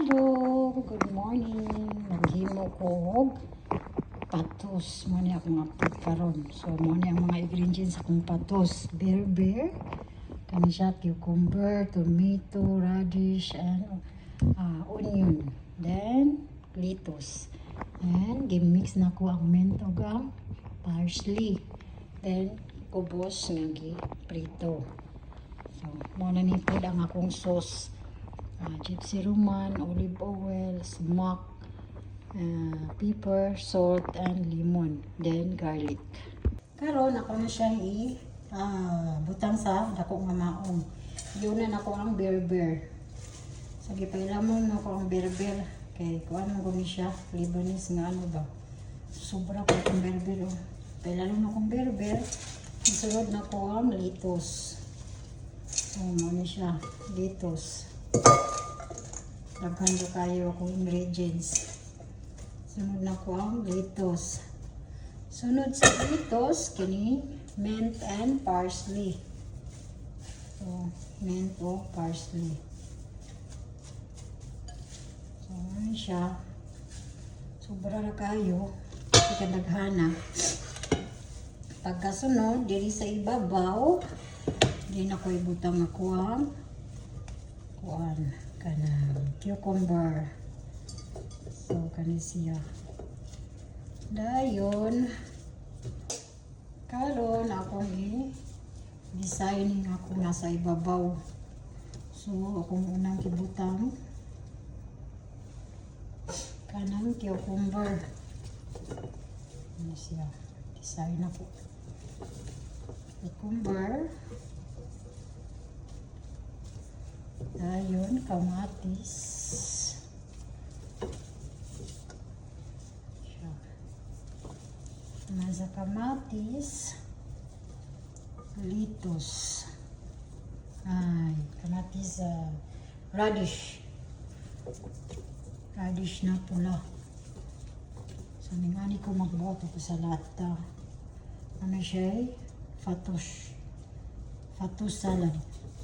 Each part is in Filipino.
Hello, good morning. Naghimo ko og patos. Mo ni akong update karon. So mo ni ang mga ingredients akong patos. Beer, kani siya cucumber, tomato, radish, and onion. Then lettuce. And gimix na ko ang mint ug ang parsley. Then kubos nga gi-prito. So mo na ni pod ang akong sauce. Gypsy Roman, olive oil, smoke, pepper, salt, and lemon. Then garlic. Karon ako na siya butang sa dako nga maong. Yun na ako ang beer. So gipailamon na ako ang beer. Kay kuan mo gumi siya, Lebanese nga ano ba. Sobra ko ang beer. Pailamon na akong beer. Isunod na ko ang lettuce. So mo ni siya, lettuce. Daghan do kayo akong ingredients. Sunod na ko ang lettuce. Sunod sa lettuce kini mint and parsley. So mint o parsley. So ano siya? Sobra na kayo. Ikadaghana. Pagkasunod diri sa ibabaw, di na ko ibutang ako ang kanang cucumber. So kani siya dayon karon akong i-designing ako nasa ibabaw. So akong unang kibutang kanang cucumber. Ano siya, design ako cucumber. Dayon, kamatis. Nasa kamatis, lettuce. Kamatis, radish. Radish na pula. So, ningani ko magbuhat ako sa lata. Ano siya? Fattoush salad.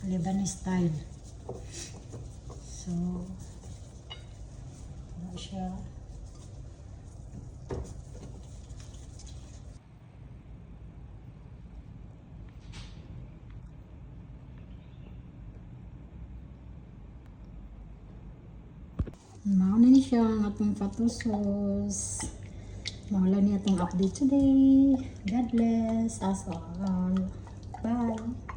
Lebanese style. So, ano siya? Mao na ni siya ang atong fattoush sauce. Mawala ni atong update today. God bless us all. Bye!